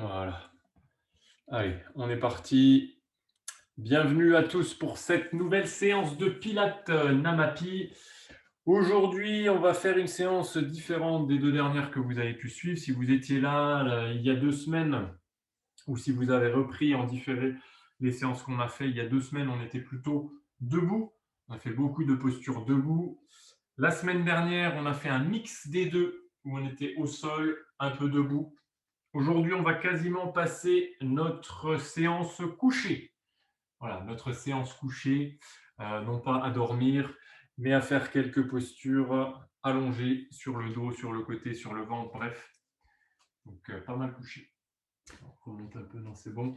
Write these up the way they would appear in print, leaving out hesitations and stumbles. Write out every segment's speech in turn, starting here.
Voilà. Allez, on est parti. Bienvenue à tous pour cette nouvelle séance de Pilates Namapi. Aujourd'hui, on va faire une séance différente des deux dernières que vous avez pu suivre. Si vous étiez là, il y a 2 semaines, ou si vous avez repris en différé les séances qu'on a fait il y a 2 semaines, on était plutôt debout. On a fait beaucoup de postures debout. La semaine dernière, on a fait un mix des deux, où on était au sol, un peu debout. Aujourd'hui, on va quasiment passer notre séance couchée. Voilà, notre séance couchée, non pas à dormir, mais à faire quelques postures allongées sur le dos, sur le côté, sur le ventre, bref. Donc, pas mal couché. On remonte un peu, non, c'est bon.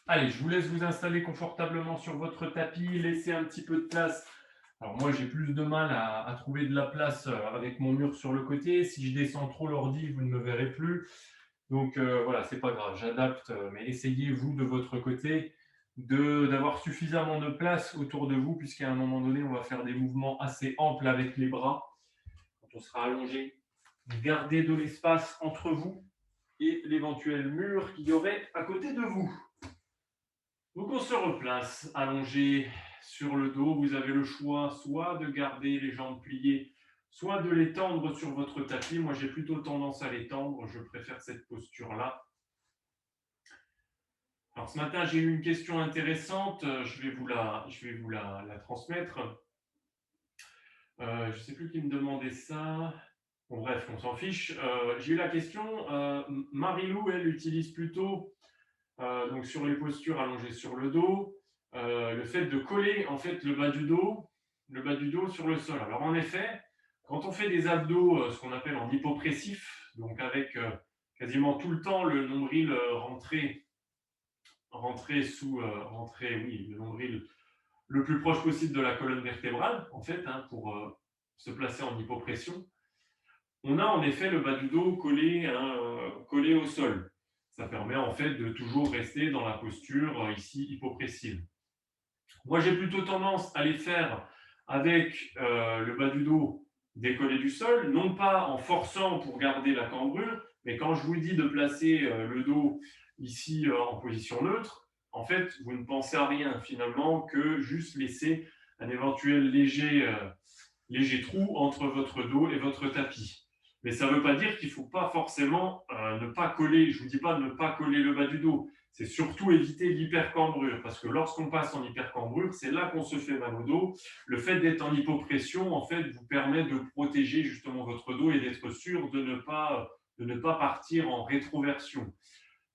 Allez, je vous laisse vous installer confortablement sur votre tapis, laissez un petit peu de place. Alors moi, j'ai plus de mal à trouver de la place avec mon mur sur le côté. Si je descends trop l'ordi, vous ne me verrez plus. Donc voilà, c'est pas grave, j'adapte, mais essayez vous de votre côté d'avoir suffisamment de place autour de vous, puisqu'à un moment donné, on va faire des mouvements assez amples avec les bras quand on sera allongé. Gardez de l'espace entre vous et l'éventuel mur qu'il y aurait à côté de vous. Donc on se replace, allongé sur le dos. Vous avez le choix soit de garder les jambes pliées, soit de les tendre sur votre tapis. Moi, j'ai plutôt tendance à les tendre. Je préfère cette posture-là. Alors ce matin, j'ai eu une question intéressante. Je vais vous la transmettre. Je ne sais plus qui me demandait ça. Bon, bref, on s'en fiche. J'ai eu la question. Marilou, elle utilise plutôt donc sur les postures allongées sur le dos, le fait de coller en fait le bas du dos sur le sol. Alors en effet, quand on fait des abdos, ce qu'on appelle en hypopressif, donc avec quasiment tout le temps le nombril rentré, oui, le nombril le plus proche possible de la colonne vertébrale, en fait, hein, pour se placer en hypopression. On a en effet le bas du dos collé au sol. Ça permet en fait de toujours rester dans la posture ici hypopressive. Moi, j'ai plutôt tendance à les faire avec le bas du dos décollé du sol, non pas en forçant pour garder la cambrure, mais quand je vous dis de placer le dos ici en position neutre, en fait, vous ne pensez à rien finalement que juste laisser un éventuel léger trou entre votre dos et votre tapis. Mais ça ne veut pas dire qu'il ne faut pas forcément ne pas coller. Je ne vous dis pas de ne pas coller le bas du dos. C'est surtout éviter l'hypercambrure. Parce que lorsqu'on passe en hypercambrure, c'est là qu'on se fait mal au dos. Le fait d'être en hypopression, en fait, vous permet de protéger justement votre dos et d'être sûr de ne pas partir en rétroversion.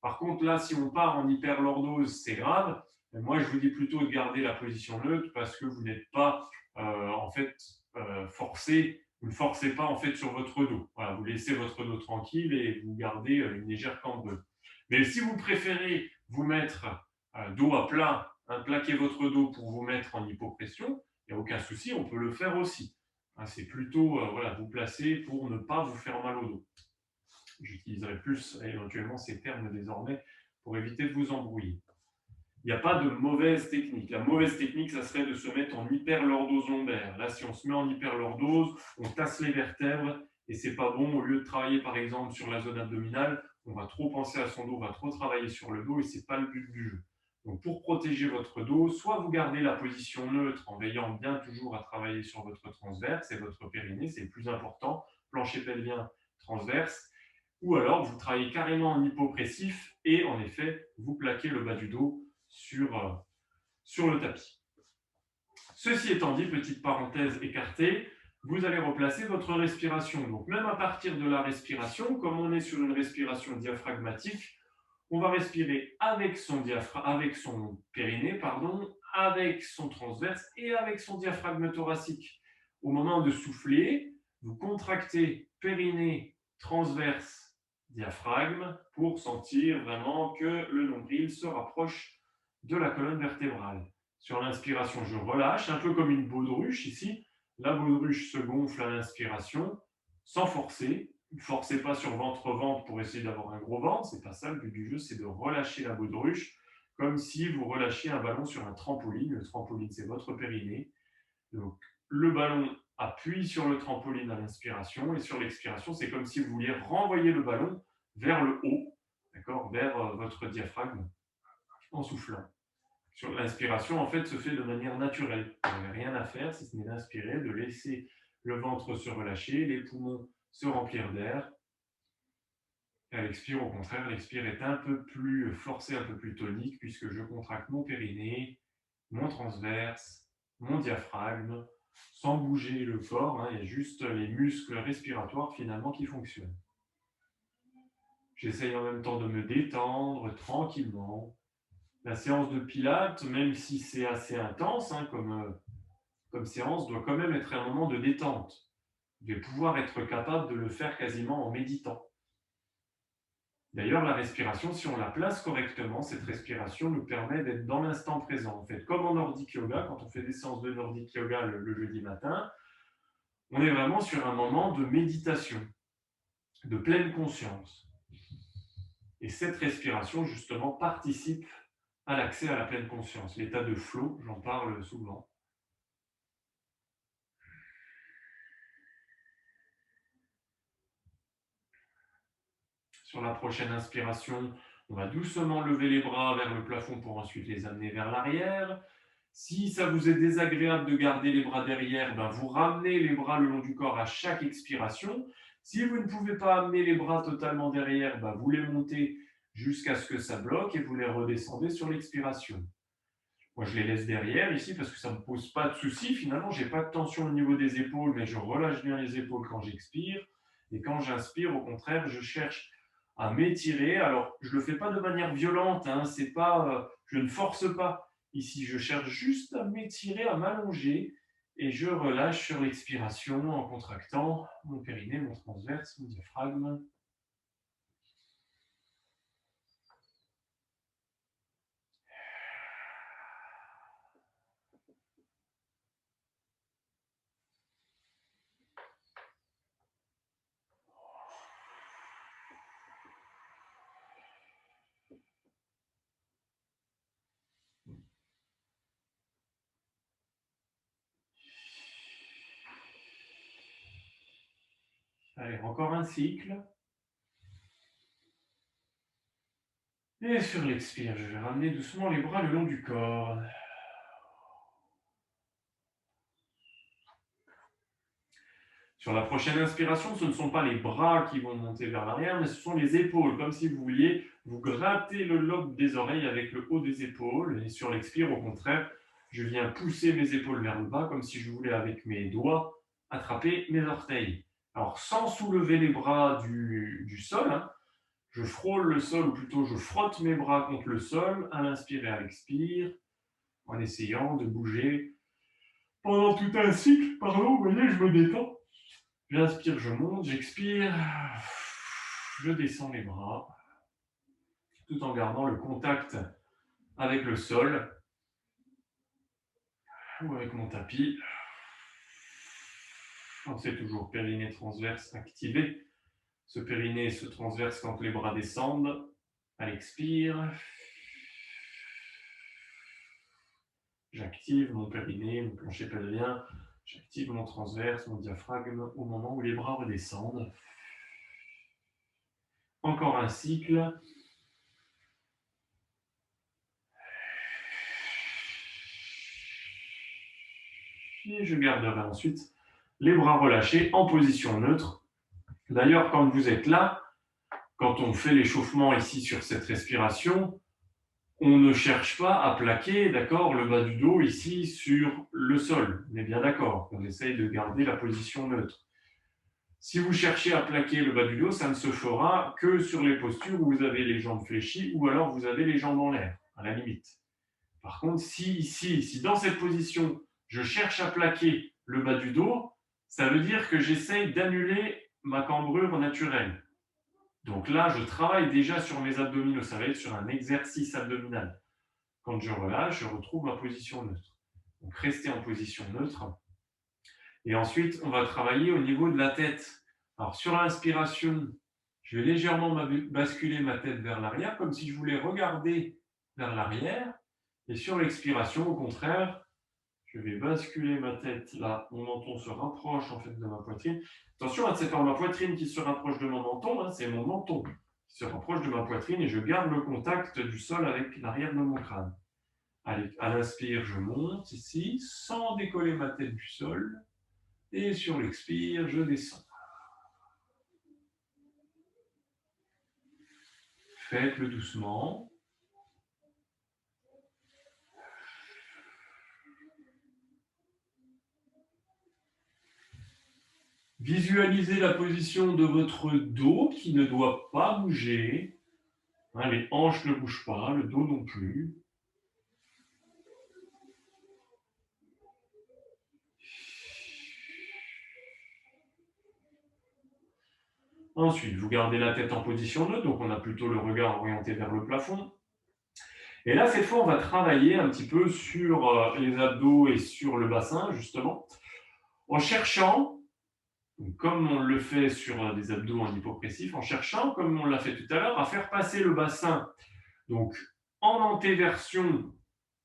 Par contre, là, si on part en hyperlordose, c'est grave. Et moi, je vous dis plutôt de garder la position neutre parce que vous n'êtes pas en fait forcé, vous ne forcez pas en fait sur votre dos. Voilà, vous laissez votre dos tranquille et vous gardez une légère cambrure. Mais si vous préférez vous mettre dos à plat, hein, plaquer votre dos pour vous mettre en hypopression, il n'y a aucun souci, on peut le faire aussi. Hein, c'est plutôt voilà, vous placer pour ne pas vous faire mal au dos. J'utiliserai plus éventuellement ces termes désormais pour éviter de vous embrouiller. Il n'y a pas de mauvaise technique. La mauvaise technique, ça serait de se mettre en hyperlordose lombaire. Là, si on se met en hyperlordose, on tasse les vertèbres et c'est pas bon. Au lieu de travailler par exemple sur la zone abdominale, on va trop penser à son dos, on va trop travailler sur le dos et c'est pas le but du jeu. Donc pour protéger votre dos, soit vous gardez la position neutre en veillant bien toujours à travailler sur votre transverse et votre périnée, c'est le plus important, plancher pelvien transverse, ou alors vous travaillez carrément en hypopressif et en effet, vous plaquez le bas du dos sur le tapis. Ceci étant dit, petite parenthèse écartée, vous allez replacer votre respiration. Donc même à partir de la respiration, comme on est sur une respiration diaphragmatique, on va respirer avec avec son périnée, avec son transverse et avec son diaphragme thoracique. Au moment de souffler, vous contractez périnée, transverse, diaphragme pour sentir vraiment que le nombril se rapproche de la colonne vertébrale. Sur l'inspiration, je relâche, un peu comme une baudruche ici. La baudruche se gonfle à l'inspiration, sans forcer. Ne forcez pas sur ventre-ventre pour essayer d'avoir un gros ventre. C'est pas ça, le but du jeu, c'est de relâcher la baudruche, comme si vous relâchiez un ballon sur un trampoline. Le trampoline, c'est votre périnée. Donc, le ballon appuie sur le trampoline à l'inspiration, et sur l'expiration, c'est comme si vous vouliez renvoyer le ballon vers le haut. d'accord, vers votre diaphragme en soufflant. Sur l'inspiration, en fait, se fait de manière naturelle. Vous n'avez rien à faire si ce n'est d'inspirer, de laisser le ventre se relâcher, les poumons se remplir d'air. Et à l'expire, au contraire, l'expire est un peu plus forcé, un peu plus tonique, puisque je contracte mon périnée, mon transverse, mon diaphragme, sans bouger le corps, hein, il y a juste les muscles respiratoires finalement qui fonctionnent. J'essaye en même temps de me détendre tranquillement. La séance de pilates, même si c'est assez intense hein, comme séance, doit quand même être un moment de détente. Je vais pouvoir être capable de le faire quasiment en méditant. D'ailleurs, la respiration, si on la place correctement, cette respiration nous permet d'être dans l'instant présent. En fait, comme en Nordic Yoga, quand on fait des séances de Nordic Yoga le jeudi matin, on est vraiment sur un moment de méditation, de pleine conscience. Et cette respiration, justement, participe à l'accès à la pleine conscience. L'état de flow, j'en parle souvent. Sur la prochaine inspiration, on va doucement lever les bras vers le plafond pour ensuite les amener vers l'arrière. Si ça vous est désagréable de garder les bras derrière, ben vous ramenez les bras le long du corps à chaque expiration. Si vous ne pouvez pas amener les bras totalement derrière, ben vous les montez jusqu'à ce que ça bloque et vous les redescendez sur l'expiration. Moi, je les laisse derrière ici parce que ça ne me pose pas de souci. Finalement, je n'ai pas de tension au niveau des épaules, mais je relâche bien les épaules quand j'expire. Et quand j'inspire, au contraire, je cherche à m'étirer. Alors, je ne le fais pas de manière violente, hein, c'est pas, je ne force pas. Ici, je cherche juste à m'étirer, à m'allonger et je relâche sur l'expiration en contractant mon périnée, mon transverse, mon diaphragme. Allez, encore un cycle. Et sur l'expire, je vais ramener doucement les bras le long du corps. Sur la prochaine inspiration, ce ne sont pas les bras qui vont monter vers l'arrière, mais ce sont les épaules, comme si vous vouliez vous gratter le lobe des oreilles avec le haut des épaules. Et sur l'expire, au contraire, je viens pousser mes épaules vers le bas, comme si je voulais, avec mes doigts, attraper mes orteils. Alors, sans soulever les bras du sol, hein, je frôle le sol, ou plutôt je frotte mes bras contre le sol, à l'inspire et à l'expire, en essayant de bouger pendant tout un cycle. Pardon, vous voyez, je me détends. J'inspire, je monte, j'expire, je descends les bras, tout en gardant le contact avec le sol ou avec mon tapis. Pensez toujours périnée transverse activé. Ce périnée se transverse quand les bras descendent. À l'expire, j'active mon périnée, mon plancher pelvien. J'active mon transverse, mon diaphragme au moment où les bras redescendent. Encore un cycle. Et je garderai ensuite les bras relâchés en position neutre. D'ailleurs, quand vous êtes là, quand on fait l'échauffement ici sur cette respiration, on ne cherche pas à plaquer, d'accord, le bas du dos ici sur le sol. On est bien d'accord, on essaye de garder la position neutre. Si vous cherchez à plaquer le bas du dos, ça ne se fera que sur les postures où vous avez les jambes fléchies ou alors vous avez les jambes en l'air, à la limite. Par contre, si dans cette position, je cherche à plaquer le bas du dos, ça veut dire que j'essaye d'annuler ma cambrure naturelle. Donc là, je travaille déjà sur mes abdominaux, ça va être sur un exercice abdominal. Quand je relâche, je retrouve ma position neutre. Donc restez en position neutre. Et ensuite, on va travailler au niveau de la tête. Alors sur l'inspiration, je vais légèrement basculer ma tête vers l'arrière, comme si je voulais regarder vers l'arrière. Et sur l'expiration, au contraire, je vais basculer ma tête là. Mon menton se rapproche en fait de ma poitrine. Attention, c'est pas ma poitrine qui se rapproche de mon menton, hein, c'est mon menton qui se rapproche de ma poitrine et je garde le contact du sol avec l'arrière de mon crâne. Allez, à l'inspire, je monte ici, sans décoller ma tête du sol. Et sur l'expire, je descends. Faites-le doucement. Visualisez la position de votre dos qui ne doit pas bouger. Les hanches ne bougent pas, le dos non plus. Ensuite, vous gardez la tête en position neutre, donc on a plutôt le regard orienté vers le plafond. Et là, cette fois, on va travailler un petit peu sur les abdos et sur le bassin, justement, en cherchant, comme on le fait sur des abdos en hypopressif, en cherchant, comme on l'a fait tout à l'heure, à faire passer le bassin donc, en antéversion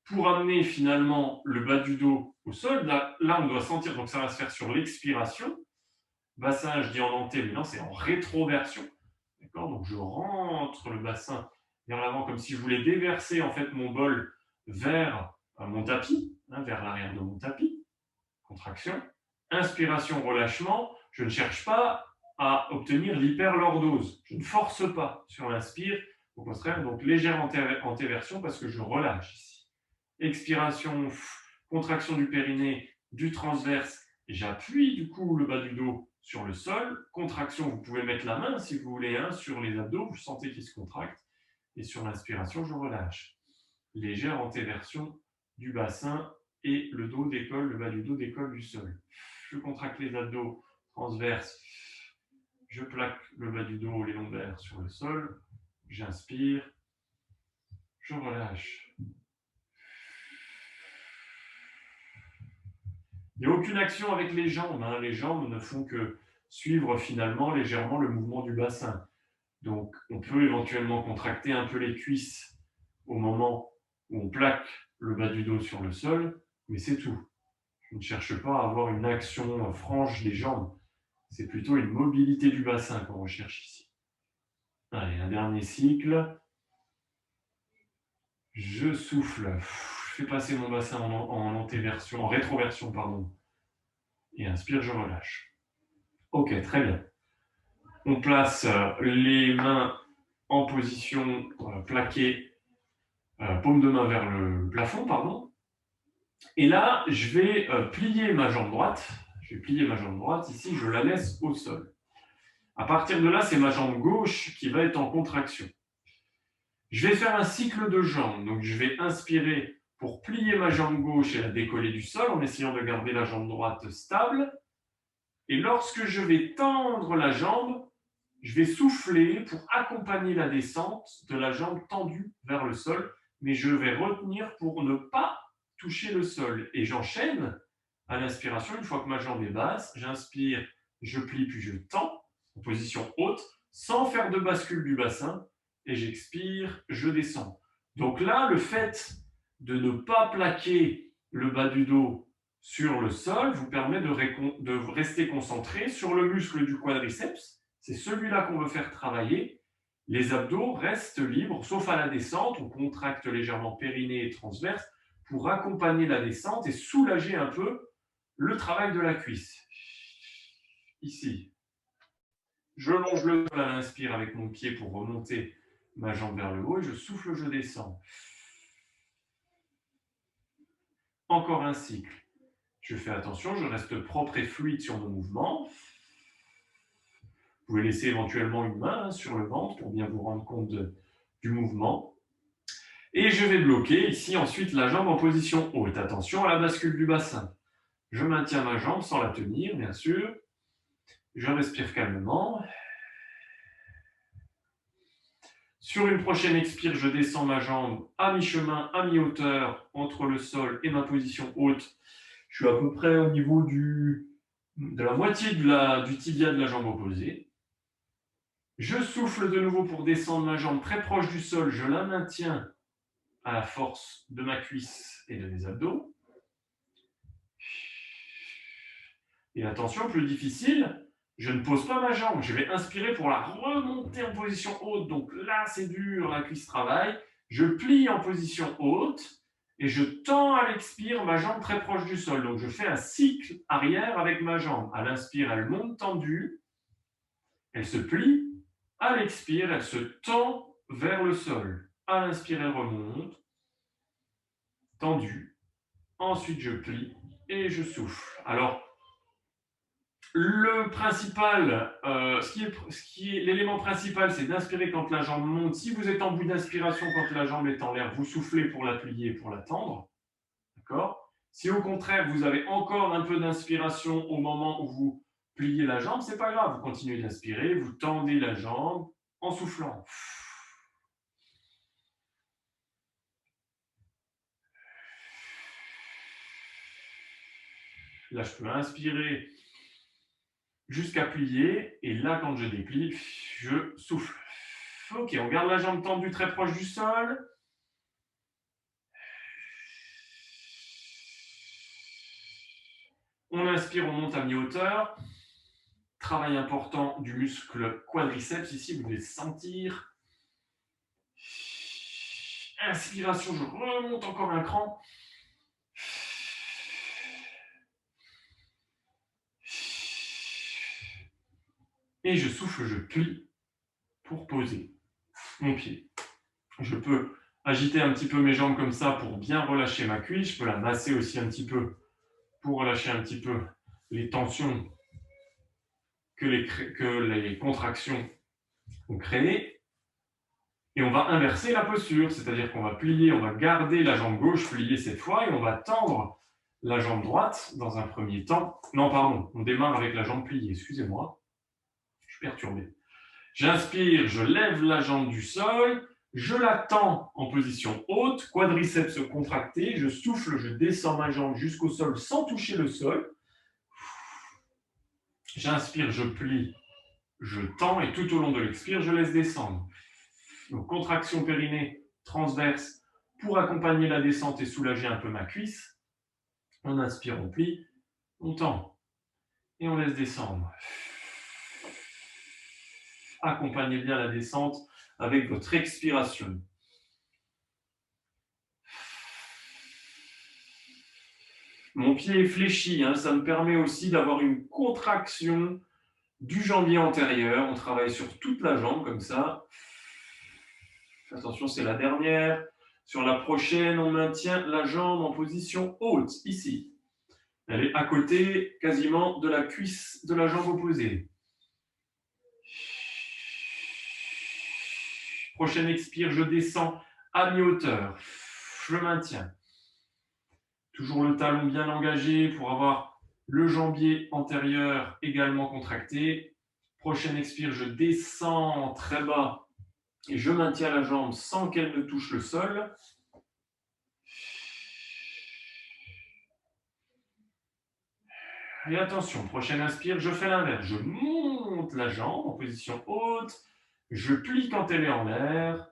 pour amener finalement le bas du dos au sol. Là, on doit sentir, donc ça va se faire sur l'expiration. Bassin, je dis en anté, mais non, c'est en rétroversion. D'accord? Donc, je rentre le bassin vers l'avant comme si je voulais déverser en fait mon bol vers mon tapis, vers l'arrière de mon tapis. Contraction. Inspiration, relâchement. Je ne cherche pas à obtenir l'hyperlordose. Je ne force pas sur l'inspire. Au contraire, donc légère antéversion parce que je relâche ici. Expiration, contraction du périnée, du transverse. J'appuie du coup le bas du dos sur le sol. Contraction, vous pouvez mettre la main si vous voulez sur les abdos. Vous sentez qu'ils se contractent. Et sur l'inspiration, je relâche. Légère antéversion du bassin et le dos décolle, le bas du dos décolle du sol. Je contracte les abdos transverses. Je plaque le bas du dos, les lombaires sur le sol. J'inspire. Je relâche. Il n'y a aucune action avec les jambes. Les jambes ne font que suivre finalement légèrement le mouvement du bassin. Donc, on peut éventuellement contracter un peu les cuisses au moment où on plaque le bas du dos sur le sol, mais c'est tout. Je ne cherche pas à avoir une action franche des jambes. C'est plutôt une mobilité du bassin qu'on recherche ici. Allez, un dernier cycle. Je souffle. Je fais passer mon bassin en antéversion, en rétroversion, pardon. Et inspire, je relâche. Ok, très bien. On place les mains en position plaquée, paume de main vers le plafond, pardon. Et là, je vais plier ma jambe droite. Je vais plier ma jambe droite. Ici, je la laisse au sol. À partir de là, c'est ma jambe gauche qui va être en contraction. Je vais faire un cycle de jambes. Donc, je vais inspirer pour plier ma jambe gauche et la décoller du sol en essayant de garder la jambe droite stable. Et lorsque je vais tendre la jambe, je vais souffler pour accompagner la descente de la jambe tendue vers le sol, mais je vais retenir pour ne pas toucher le sol. Et j'enchaîne à l'inspiration, une fois que ma jambe est basse, j'inspire, je plie puis je tends en position haute, sans faire de bascule du bassin, et j'expire, je descends. Donc là, le fait de ne pas plaquer le bas du dos sur le sol vous permet de rester concentré sur le muscle du quadriceps. C'est celui-là qu'on veut faire travailler. Les abdos restent libres, sauf à la descente. On contracte légèrement périnée et transverse pour accompagner la descente et soulager un peu le travail de la cuisse. Ici, je longe le sol à l'inspire avec mon pied pour remonter ma jambe vers le haut et je souffle, je descends. Encore un cycle. Je fais attention, je reste propre et fluide sur mon mouvement. Vous pouvez laisser éventuellement une main sur le ventre pour bien vous rendre compte du mouvement. Et je vais bloquer ici ensuite la jambe en position haute. Attention à la bascule du bassin. Je maintiens ma jambe sans la tenir, bien sûr. Je respire calmement. Sur une prochaine expire, je descends ma jambe à mi-chemin, à mi-hauteur, entre le sol et ma position haute. Je suis à peu près au niveau de la moitié du tibia de la jambe opposée. Je souffle de nouveau pour descendre ma jambe très proche du sol. Je la maintiens à la force de ma cuisse et de mes abdos. Et attention, plus difficile, je ne pose pas ma jambe, je vais inspirer pour la remonter en position haute. Donc là, c'est dur, la cuisse travaille. Je plie en position haute et je tends à l'expire ma jambe très proche du sol. Donc je fais un cycle arrière avec ma jambe. À l'inspire, elle monte tendue, elle se plie. À l'expire, elle se tend vers le sol. À l'inspire, elle remonte, tendue. Ensuite, je plie et je souffle. Alors, le principal, l'élément principal, c'est d'inspirer quand la jambe monte. Si vous êtes en bout d'inspiration, quand la jambe est en l'air, vous soufflez pour la plier, pour la tendre. D'accord ? Si au contraire, vous avez encore un peu d'inspiration au moment où vous pliez la jambe, c'est pas grave. Vous continuez d'inspirer, vous tendez la jambe en soufflant. Là, je peux inspirer jusqu'à plier. Et là, quand je déplie, je souffle. Ok, on garde la jambe tendue très proche du sol. On inspire, on monte à mi-hauteur. Travail important du muscle quadriceps. Ici, vous devez sentir. Inspiration, je remonte encore un cran. Et je souffle, je plie pour poser mon pied. Je peux agiter un petit peu mes jambes comme ça pour bien relâcher ma cuisse. Je peux la masser aussi un petit peu pour relâcher un petit peu les tensions que les contractions ont créées. Et on va inverser la posture, c'est-à-dire qu'on va plier, on va garder la jambe gauche pliée cette fois et on va tendre la jambe droite dans un premier temps. Non, pardon, on démarre avec la jambe pliée, excusez-moi, je suis perturbé. J'inspire, je lève la jambe du sol, je la tends en position haute, quadriceps contracté, je souffle, je descends ma jambe jusqu'au sol sans toucher le sol. J'inspire, je plie, je tends et tout au long de l'expire, je laisse descendre. Donc, contraction périnée transverse pour accompagner la descente et soulager un peu ma cuisse. On inspire, on plie, on tend et on laisse descendre. Accompagnez bien la descente avec votre expiration. Mon pied est fléchi, ça me permet aussi d'avoir une contraction du jambier antérieur. On travaille sur toute la jambe comme ça. Attention, c'est la dernière. Sur la prochaine, on maintient la jambe en position haute, ici. Elle est à côté quasiment de la cuisse de la jambe opposée. Prochaine expire, je descends à mi-hauteur. Je maintiens. Toujours le talon bien engagé pour avoir le jambier antérieur également contracté. Prochaine expire, je descends très bas et je maintiens la jambe sans qu'elle ne touche le sol. Et attention, prochaine inspire, je fais l'inverse. Je monte la jambe en position haute, je plie quand elle est en l'air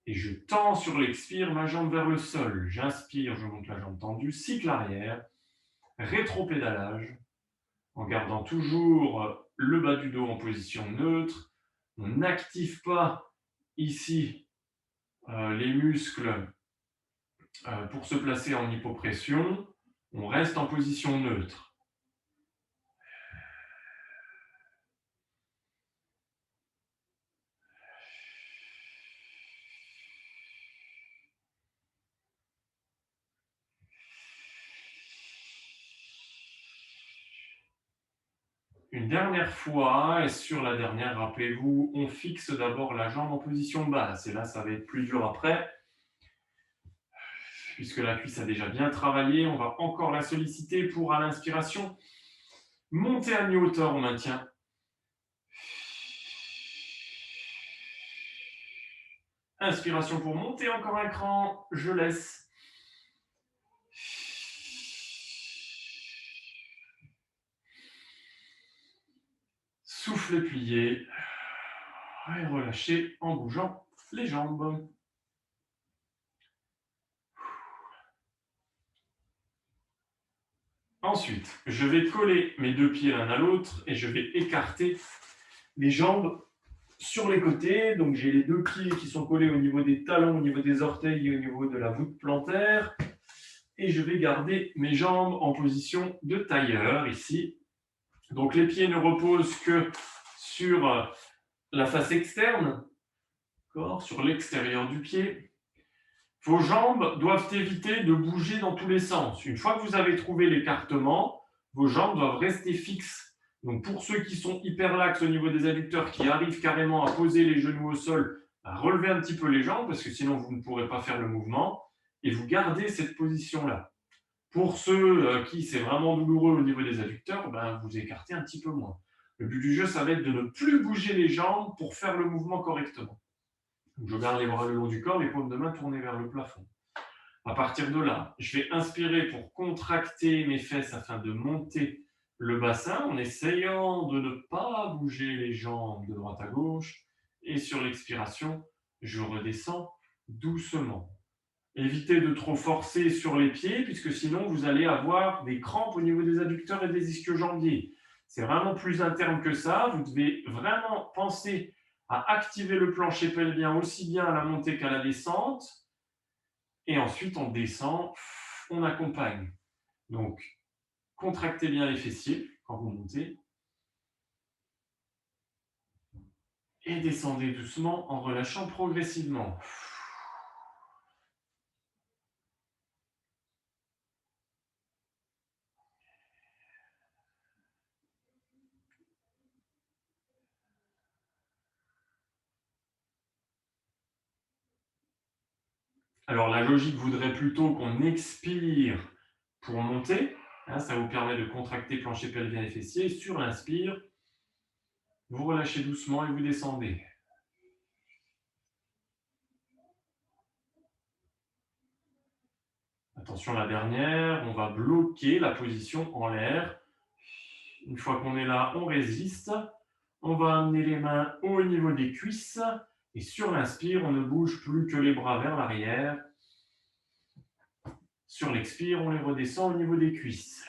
et je tends sur l'expire ma jambe vers le sol. J'inspire, je monte la jambe tendue, cycle arrière, rétro-pédalage, en gardant toujours le bas du dos en position neutre. On n'active pas ici les muscles pour se placer en hypopression. On reste en position neutre. Une dernière fois, et sur la dernière, rappelez-vous, on fixe d'abord la jambe en position basse. Et là, ça va être plus dur après. Puisque la cuisse a déjà bien travaillé, on va encore la solliciter pour, à l'inspiration, monter à mi-hauteur, on maintient. Inspiration pour monter encore un cran, je laisse. Souffle plié. Et relâchez en bougeant les jambes. Ensuite, je vais coller mes deux pieds l'un à l'autre et je vais écarter les jambes sur les côtés. Donc, j'ai les deux pieds qui sont collés au niveau des talons, au niveau des orteils et au niveau de la voûte plantaire. Et je vais garder mes jambes en position de tailleur ici. Donc, les pieds ne reposent que sur la face externe, sur l'extérieur du pied. Vos jambes doivent éviter de bouger dans tous les sens. Une fois que vous avez trouvé l'écartement, vos jambes doivent rester fixes. Donc pour ceux qui sont hyperlaxes au niveau des adducteurs, qui arrivent carrément à poser les genoux au sol, à relever un petit peu les jambes, parce que sinon vous ne pourrez pas faire le mouvement, et vous gardez cette position-là. Pour ceux qui c'est vraiment douloureux au niveau des adducteurs, vous écartez un petit peu moins. Le but du jeu, ça va être de ne plus bouger les jambes pour faire le mouvement correctement. Donc, je garde les bras le long du corps, les paumes de main tournées vers le plafond. À partir de là, je vais inspirer pour contracter mes fesses afin de monter le bassin en essayant de ne pas bouger les jambes de droite à gauche. Et sur l'expiration, je redescends doucement. Évitez de trop forcer sur les pieds puisque sinon vous allez avoir des crampes au niveau des adducteurs et des ischio-jambiers. C'est vraiment plus interne que ça. Vous devez vraiment penser à activer le plancher pelvien aussi bien à la montée qu'à la descente. Et ensuite, on descend, on accompagne. Donc, contractez bien les fessiers quand vous montez. Et descendez doucement en relâchant progressivement. Alors, la logique voudrait plutôt qu'on expire pour monter. Ça vous permet de contracter plancher pelvien et fessiers. Sur l'inspire, vous relâchez doucement et vous descendez. Attention, la dernière, on va bloquer la position en l'air. Une fois qu'on est là, on résiste. On va amener les mains au niveau des cuisses. Et sur l'inspire, on ne bouge plus que les bras vers l'arrière. Sur l'expire, on les redescend au niveau des cuisses.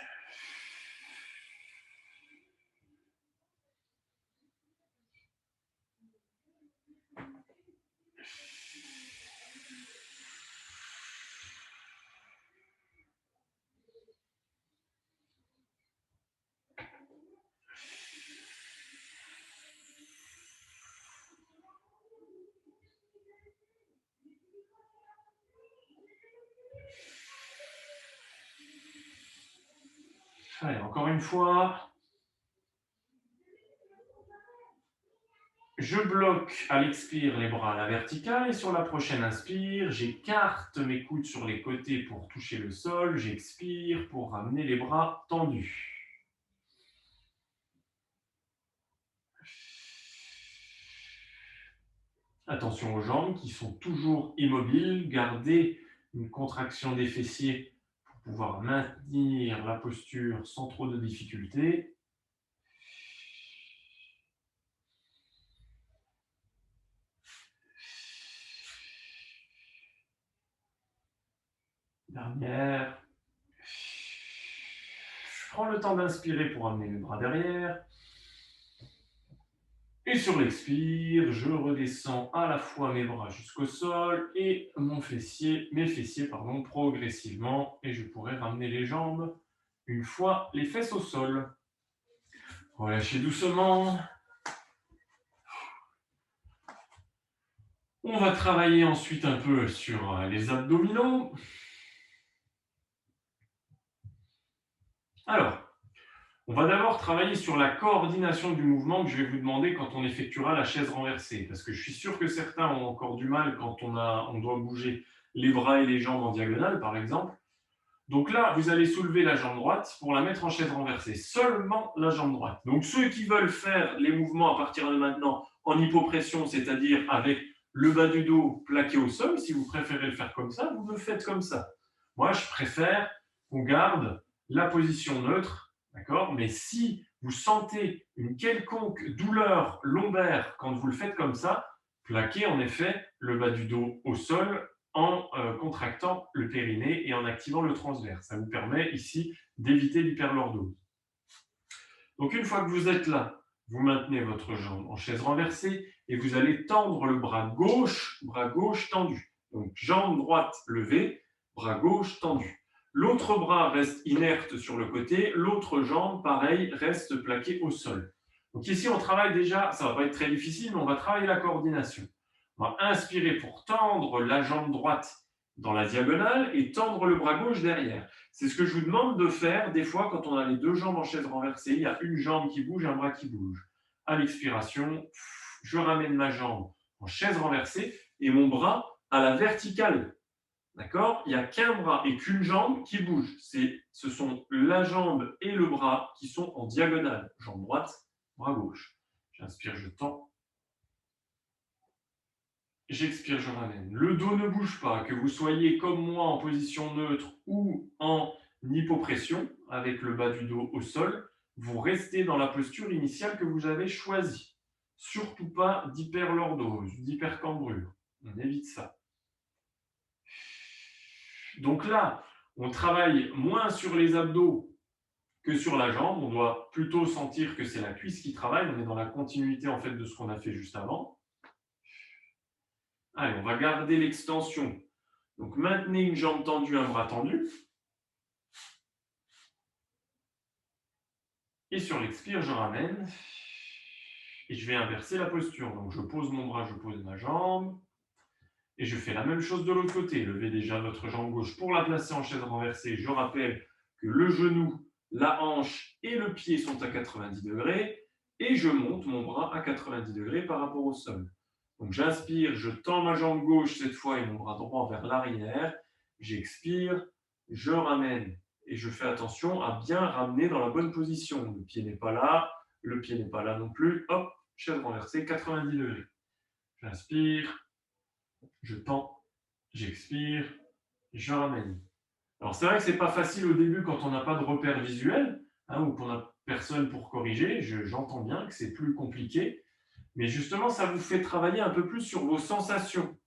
Allez, encore une fois. Je bloque à l'expire les bras à la verticale et sur la prochaine inspire, j'écarte mes coudes sur les côtés pour toucher le sol. J'expire pour ramener les bras tendus. Attention aux jambes qui sont toujours immobiles. Gardez une contraction des fessiers pour pouvoir maintenir la posture sans trop de difficultés. Dernière. Je prends le temps d'inspirer pour amener mes bras derrière. Et sur l'expire, je redescends à la fois mes bras jusqu'au sol et mes fessiers progressivement. Et je pourrai ramener les jambes une fois les fesses au sol. Relâchez doucement. On va travailler ensuite un peu sur les abdominaux. Alors, on va d'abord travailler sur la coordination du mouvement que je vais vous demander quand on effectuera la chaise renversée. Parce que je suis sûr que certains ont encore du mal quand on doit bouger les bras et les jambes en diagonale, par exemple. Donc là, vous allez soulever la jambe droite pour la mettre en chaise renversée. Seulement la jambe droite. Donc ceux qui veulent faire les mouvements à partir de maintenant en hypopression, c'est-à-dire avec le bas du dos plaqué au sol, si vous préférez le faire comme ça, vous le faites comme ça. Moi, je préfère qu'on garde la position neutre, d'accord? Mais si vous sentez une quelconque douleur lombaire quand vous le faites comme ça, plaquez en effet le bas du dos au sol en contractant le périnée et en activant le transverse. Ça vous permet ici d'éviter l'hyperlordose. Donc une fois que vous êtes là, vous maintenez votre jambe en chaise renversée et vous allez tendre le bras gauche tendu. Donc jambe droite levée, bras gauche tendu. L'autre bras reste inerte sur le côté, l'autre jambe, pareil, reste plaquée au sol. Donc ici, on travaille déjà, ça ne va pas être très difficile, mais on va travailler la coordination. On va inspirer pour tendre la jambe droite dans la diagonale et tendre le bras gauche derrière. C'est ce que je vous demande de faire des fois quand on a les deux jambes en chaise renversée. Il y a une jambe qui bouge, un bras qui bouge. À l'expiration, je ramène ma jambe en chaise renversée et mon bras à la verticale. D'accord? Il n'y a qu'un bras et qu'une jambe qui bouge. Ce sont la jambe et le bras qui sont en diagonale. Jambe droite, bras gauche. J'inspire, je tends. J'expire, je ramène. Le dos ne bouge pas, que vous soyez comme moi en position neutre ou en hypopression, avec le bas du dos au sol, vous restez dans la posture initiale que vous avez choisie. Surtout pas d'hyperlordose, d'hypercambrure. On évite ça. Donc là, on travaille moins sur les abdos que sur la jambe. On doit plutôt sentir que c'est la cuisse qui travaille. On est dans la continuité en fait de ce qu'on a fait juste avant. Allez, on va garder l'extension. Donc, maintenez une jambe tendue, un bras tendu. Et sur l'expire, je ramène. Et je vais inverser la posture. Donc, je pose mon bras, je pose ma jambe. Et je fais la même chose de l'autre côté. Levez déjà votre jambe gauche pour la placer en chaise renversée. Je rappelle que le genou, la hanche et le pied sont à 90 degrés. Et je monte mon bras à 90 degrés par rapport au sol. Donc, j'inspire, je tends ma jambe gauche cette fois et mon bras droit vers l'arrière. J'expire, je ramène et je fais attention à bien ramener dans la bonne position. Le pied n'est pas là, le pied n'est pas là non plus. Hop, chaise renversée, 90 degrés. J'inspire, je tends, j'expire, je ramène. Alors, c'est vrai que ce n'est pas facile au début quand on n'a pas de repère visuel ou qu'on n'a personne pour corriger. J'entends bien que c'est plus compliqué. Mais justement, ça vous fait travailler un peu plus sur vos sensations.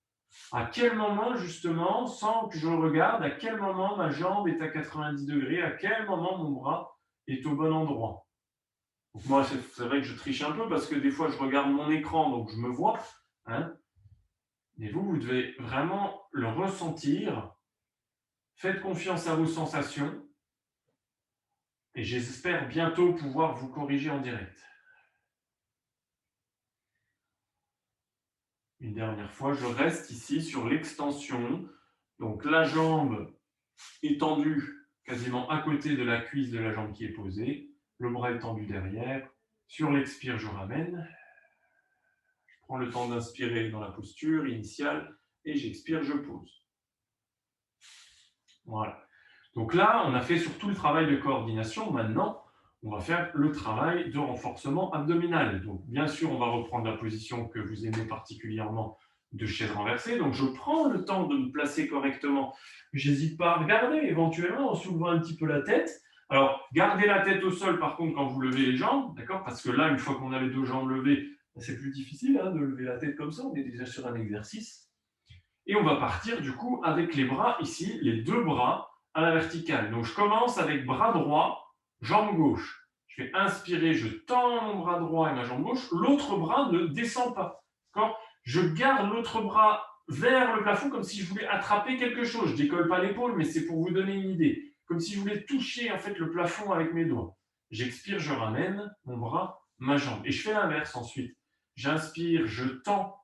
À quel moment, justement, sans que je regarde, à quel moment ma jambe est à 90 degrés, à quel moment mon bras est au bon endroit. Donc moi, c'est vrai que je triche un peu parce que des fois, je regarde mon écran, donc je me vois. Mais vous devez vraiment le ressentir. Faites confiance à vos sensations. Et j'espère bientôt pouvoir vous corriger en direct. Une dernière fois, je reste ici sur l'extension. Donc la jambe est tendue quasiment à côté de la cuisse de la jambe qui est posée. Le bras est tendu derrière. Sur l'expire, je ramène. Je prends le temps d'inspirer dans la posture initiale et j'expire, je pose. Voilà. Donc là, on a fait surtout le travail de coordination. Maintenant, on va faire le travail de renforcement abdominal. Donc, bien sûr, on va reprendre la position que vous aimez particulièrement de chaise renversée. Donc, je prends le temps de me placer correctement. J'hésite pas à regarder, éventuellement, en soulevant un petit peu la tête. Alors, gardez la tête au sol, par contre, quand vous levez les jambes, d'accord? Parce que là, une fois qu'on a les deux jambes levées, c'est plus difficile de lever la tête comme ça. On est déjà sur un exercice. Et on va partir, du coup, avec les bras ici, les deux bras à la verticale. Donc, je commence avec bras droit, jambe gauche. Je vais inspirer, je tends mon bras droit et ma jambe gauche. L'autre bras ne descend pas. Je garde l'autre bras vers le plafond comme si je voulais attraper quelque chose. Je ne décolle pas l'épaule, mais c'est pour vous donner une idée. Comme si je voulais toucher en fait, le plafond avec mes doigts. J'expire, je ramène mon bras, ma jambe. Et je fais l'inverse ensuite. J'inspire, je tends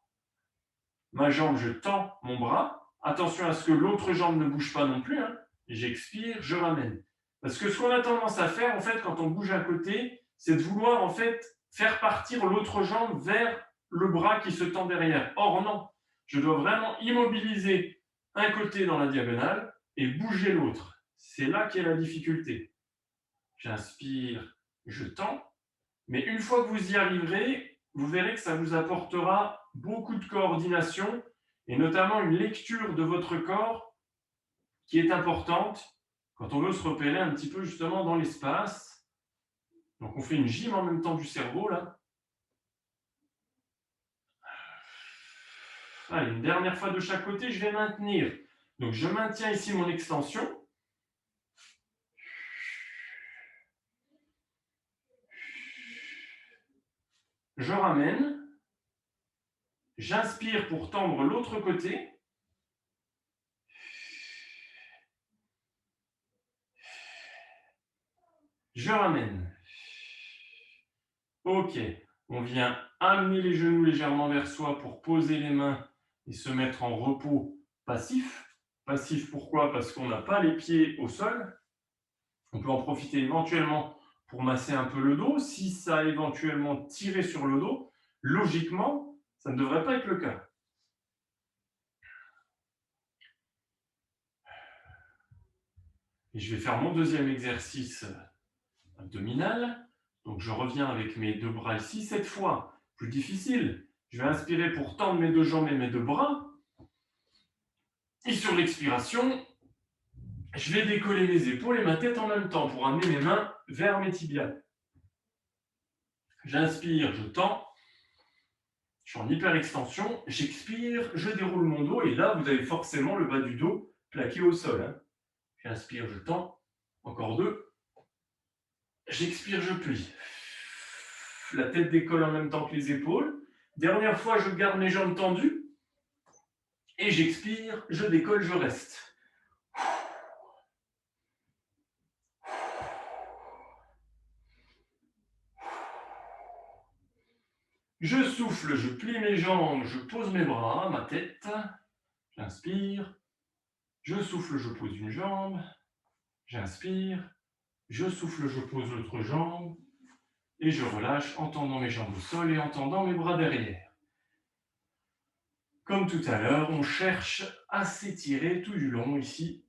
ma jambe, je tends mon bras. Attention à ce que l'autre jambe ne bouge pas non plus. J'expire, je ramène. Parce que ce qu'on a tendance à faire, en fait, quand on bouge un côté, c'est de vouloir, en fait, faire partir l'autre jambe vers le bras qui se tend derrière. Or, non. Je dois vraiment immobiliser un côté dans la diagonale et bouger l'autre. C'est là qu'est la difficulté. J'inspire, je tends. Mais une fois que vous y arriverez, vous verrez que ça vous apportera beaucoup de coordination et notamment une lecture de votre corps qui est importante quand on veut se repérer un petit peu justement dans l'espace. Donc on fait une gym en même temps du cerveau là. Allez, une dernière fois de chaque côté, je vais maintenir. Donc, je maintiens ici mon extension. Je ramène. J'inspire pour tendre l'autre côté. Je ramène. Ok, on vient amener les genoux légèrement vers soi pour poser les mains et se mettre en repos passif. Passif, pourquoi? Parce qu'on n'a pas les pieds au sol. On peut en profiter éventuellement pour masser un peu le dos. Si ça a éventuellement tiré sur le dos, logiquement, ça ne devrait pas être le cas. Et je vais faire mon deuxième exercice abdominal. Donc je reviens avec mes deux bras ici. Cette fois, plus difficile. Je vais inspirer pour tendre mes deux jambes et mes deux bras. Et sur l'expiration, je vais décoller mes épaules et ma tête en même temps pour amener mes mains vers mes tibias. J'inspire, je tends. Je suis en hyper extension. J'expire, je déroule mon dos. Et là, vous avez forcément le bas du dos plaqué au sol. Hein. J'inspire, je tends. Encore deux. J'expire, je plie. La tête décolle en même temps que les épaules. Dernière fois, je garde mes jambes tendues. Et j'expire, je décolle, je reste. Je souffle, je plie mes jambes, je pose mes bras, ma tête. J'inspire. Je souffle, je pose une jambe. J'inspire. Je souffle, je pose l'autre jambe. Et je relâche en tendant mes jambes au sol et en tendant mes bras derrière. Comme tout à l'heure, on cherche à s'étirer tout du long ici.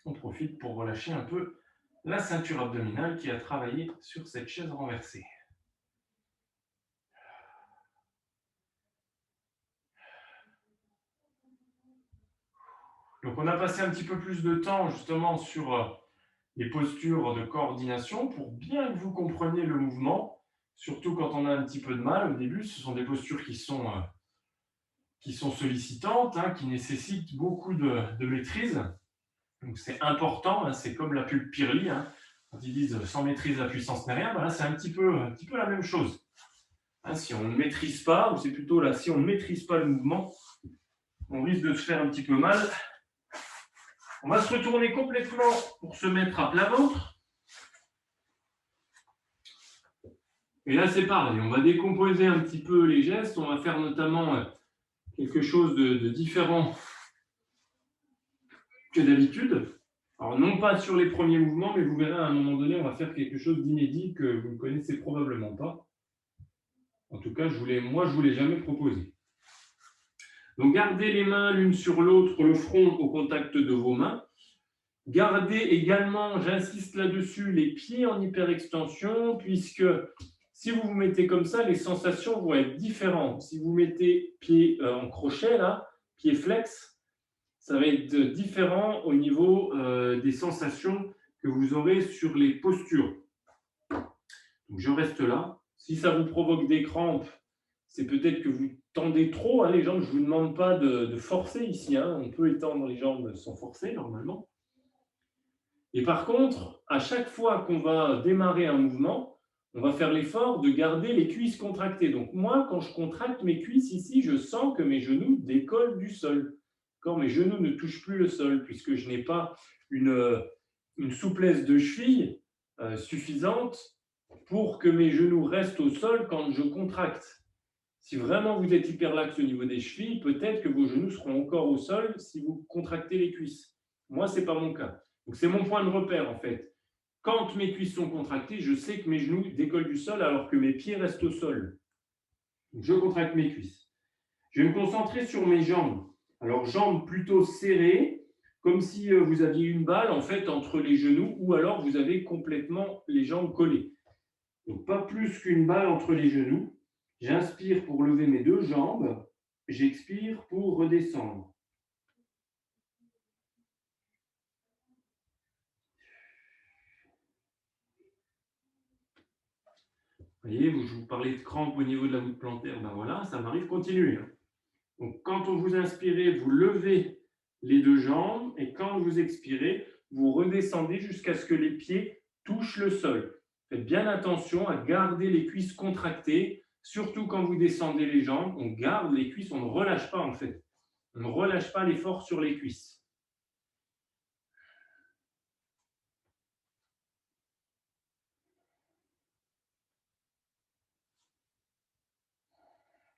On profite pour relâcher un peu la ceinture abdominale qui a travaillé sur cette chaise renversée. Donc on a passé un petit peu plus de temps justement sur les postures de coordination pour bien que vous compreniez le mouvement, surtout quand on a un petit peu de mal au début. Ce sont des postures qui sont sollicitantes, hein, qui nécessitent beaucoup de maîtrise. Donc c'est important, hein, c'est comme la pub Pirelli, hein, quand ils disent sans maîtrise la puissance n'est rien, ben là c'est un petit peu la même chose. Hein, si on ne maîtrise pas, ou c'est plutôt là, si on ne maîtrise pas le mouvement, on risque de se faire un petit peu mal. On va se retourner complètement pour se mettre à plat ventre. Et là c'est pareil, on va décomposer un petit peu les gestes, on va faire notamment quelque chose de différent que d'habitude. Alors non pas sur les premiers mouvements, mais vous verrez à un moment donné, on va faire quelque chose d'inédit que vous ne connaissez probablement pas. En tout cas, moi, je ne vous l'ai jamais proposé. Donc, gardez les mains l'une sur l'autre, le front au contact de vos mains. Gardez également, j'insiste là-dessus, les pieds en hyperextension, puisque si vous vous mettez comme ça, les sensations vont être différentes. Si vous mettez pied en crochet, là, pied flex, ça va être différent au niveau des sensations que vous aurez sur les postures. Donc, je reste là. Si ça vous provoque des crampes, c'est peut-être que vous tendez trop les jambes. Je ne vous demande pas de forcer ici. Hein. On peut étendre les jambes sans forcer, normalement. Et par contre, à chaque fois qu'on va démarrer un mouvement, on va faire l'effort de garder les cuisses contractées. Donc moi, quand je contracte mes cuisses ici, je sens que mes genoux décollent du sol. Quand mes genoux ne touchent plus le sol, puisque je n'ai pas une souplesse de cheville suffisante pour que mes genoux restent au sol quand je contracte. Si vraiment vous êtes hyperlaxe au niveau des chevilles, peut-être que vos genoux seront encore au sol si vous contractez les cuisses. Moi, ce n'est pas mon cas. Donc, c'est mon point de repère, en fait. Quand mes cuisses sont contractées, je sais que mes genoux décollent du sol alors que mes pieds restent au sol. Donc, je contracte mes cuisses. Je vais me concentrer sur mes jambes. Alors, jambes plutôt serrées, comme si vous aviez une balle, en fait, entre les genoux, ou alors vous avez complètement les jambes collées. Donc, pas plus qu'une balle entre les genoux. J'inspire pour lever mes deux jambes. J'expire pour redescendre. Vous voyez, je vous parlais de crampes au niveau de la voûte plantaire. Ben voilà, ça m'arrive, continuez. Donc, quand vous inspirez, vous levez les deux jambes et quand vous expirez, vous redescendez jusqu'à ce que les pieds touchent le sol. Faites bien attention à garder les cuisses contractées, surtout quand vous descendez les jambes. On garde les cuisses, on ne relâche pas en fait. On ne relâche pas l'effort sur les cuisses.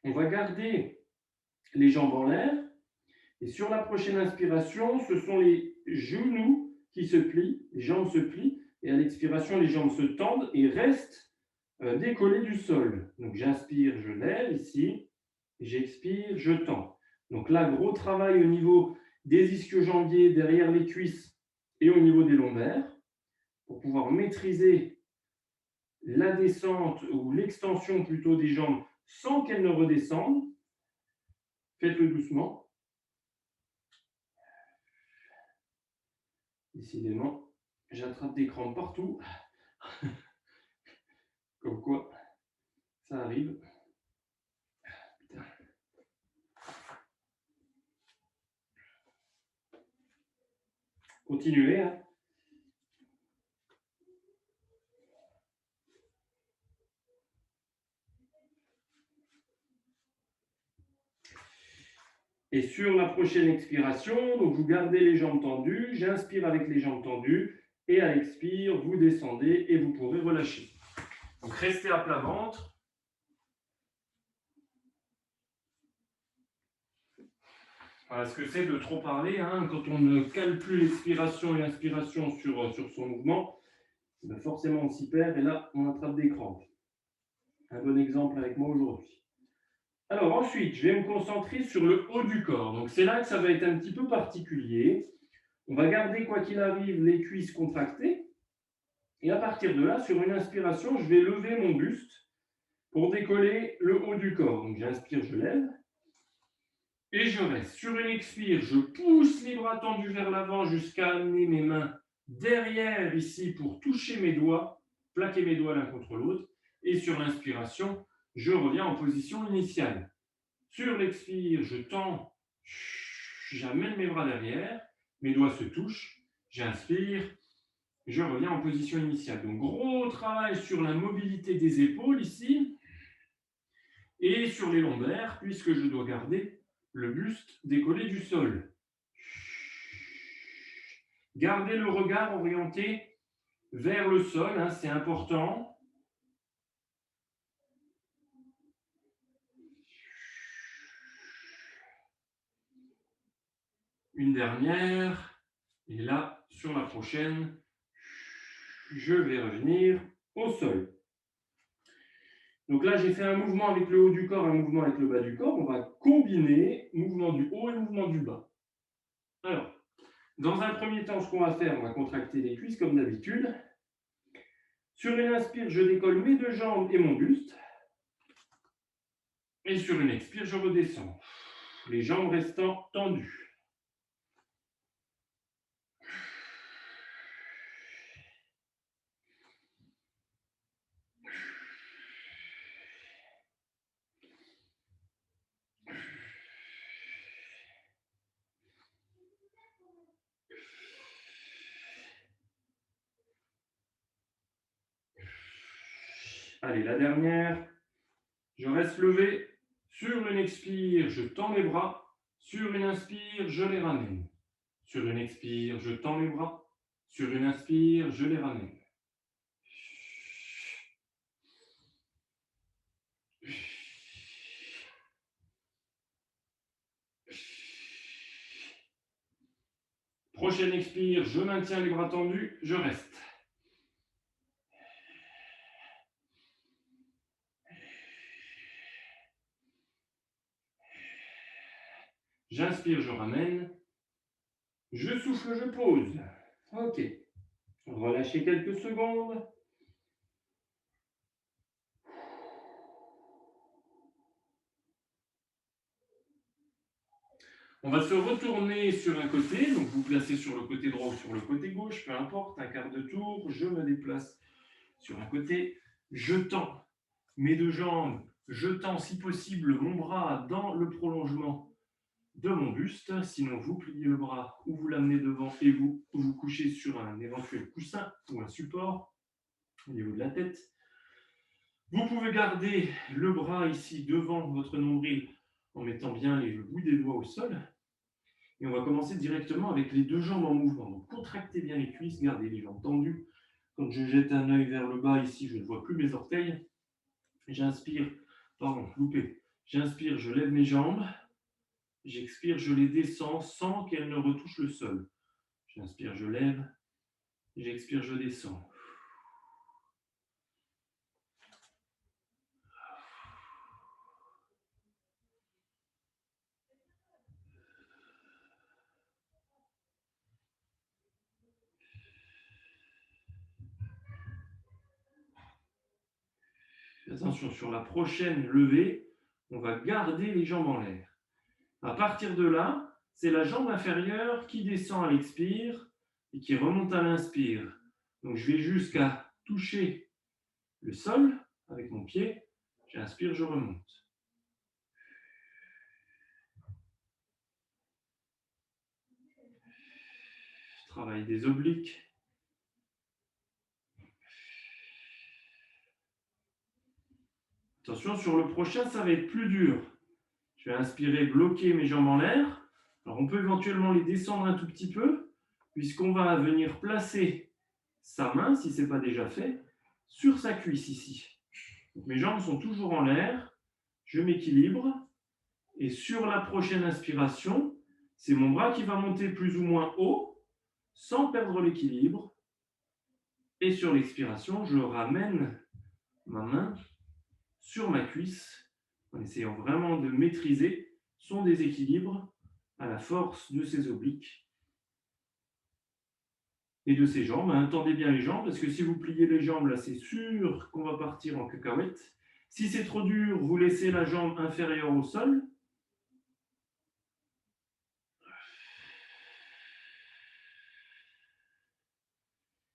On va garder les jambes en l'air. Et sur la prochaine inspiration, ce sont les genoux qui se plient, les jambes se plient. Et à l'expiration, les jambes se tendent et restent décollées du sol. Donc j'inspire, je lève ici. J'expire, je tends. Donc là, gros travail au niveau des ischio-jambiers, derrière les cuisses et au niveau des lombaires pour pouvoir maîtriser la descente ou l'extension plutôt des jambes sans qu'elles ne redescendent. Faites-le doucement. Décidément, j'attrape des crampes partout. Comme quoi, ça arrive. Putain. Continuez. Hein. Et sur la prochaine expiration, donc vous gardez les jambes tendues, j'inspire avec les jambes tendues, et à l'expire, vous descendez et vous pourrez relâcher. Donc restez à plat ventre. Voilà ce que c'est de trop parler, hein, quand on ne cale plus l'expiration et l'inspiration sur son mouvement, ben forcément on s'y perd et là on attrape des crampes. Un bon exemple avec moi aujourd'hui. Alors ensuite, je vais me concentrer sur le haut du corps. Donc c'est là que ça va être un petit peu particulier. On va garder, quoi qu'il arrive, les cuisses contractées. Et à partir de là, sur une inspiration, je vais lever mon buste pour décoller le haut du corps. Donc j'inspire, je lève. Et je reste. Sur une expire, je pousse les bras tendus vers l'avant jusqu'à amener mes mains derrière ici pour toucher mes doigts, plaquer mes doigts l'un contre l'autre. Et sur l'inspiration, je reviens en position initiale. Sur l'expire, je tends, j'amène mes bras derrière, mes doigts se touchent, j'inspire, je reviens en position initiale. Donc gros travail sur la mobilité des épaules ici et sur les lombaires puisque je dois garder le buste décollé du sol. Gardez le regard orienté vers le sol, hein, c'est important. Une dernière, et là, sur la prochaine, je vais revenir au sol. Donc là, j'ai fait un mouvement avec le haut du corps, un mouvement avec le bas du corps. On va combiner mouvement du haut et mouvement du bas. Alors, dans un premier temps, ce qu'on va faire, on va contracter les cuisses comme d'habitude. Sur une inspire, je décolle mes deux jambes et mon buste. Et sur une expire, je redescends. Les jambes restant tendues. Allez, la dernière. Je reste levé. Sur une expire, je tends les bras. Sur une inspire, je les ramène. Sur une expire, je tends les bras. Sur une inspire, je les ramène. Prochaine expire, je maintiens les bras tendus, je reste. J'inspire, je ramène. Je souffle, je pose. Ok. Relâchez quelques secondes. On va se retourner sur un côté. Donc vous placez sur le côté droit ou sur le côté gauche, peu importe, un quart de tour. Je me déplace sur un côté. Je tends mes deux jambes Je tends si possible mon bras dans le prolongement de mon buste. Sinon, vous pliez le bras ou vous l'amenez devant et vous vous couchez sur un éventuel coussin ou un support au niveau de la tête. Vous pouvez garder le bras ici devant votre nombril en mettant bien le bout des doigts au sol. Et on va commencer directement avec les deux jambes en mouvement. Donc, contractez bien les cuisses, gardez les jambes tendues. Quand je jette un œil vers le bas ici, je ne vois plus mes orteils. J'inspire, pardon, loupé. J'inspire, je lève mes jambes. J'expire, je les descends sans qu'elles ne retouchent le sol. J'inspire, je lève. J'expire, je descends. Attention, sur la prochaine levée, on va garder les jambes en l'air. À partir de là, c'est la jambe inférieure qui descend à l'expire et qui remonte à l'inspire. Donc, je vais jusqu'à toucher le sol avec mon pied. J'inspire, je remonte. Travail des obliques. Attention, sur le prochain, ça va être plus dur. Je vais inspirer, bloquer mes jambes en l'air. Alors, on peut éventuellement les descendre un tout petit peu, puisqu'on va venir placer sa main, si ce n'est pas déjà fait, sur sa cuisse ici. Donc, mes jambes sont toujours en l'air. Je m'équilibre. Et sur la prochaine inspiration, c'est mon bras qui va monter plus ou moins haut, sans perdre l'équilibre. Et sur l'expiration, je ramène ma main sur ma cuisse, en essayant vraiment de maîtriser son déséquilibre à la force de ses obliques et de ses jambes. Tendez bien les jambes, parce que si vous pliez les jambes, là, c'est sûr qu'on va partir en cacahuète. Si c'est trop dur, vous laissez la jambe inférieure au sol.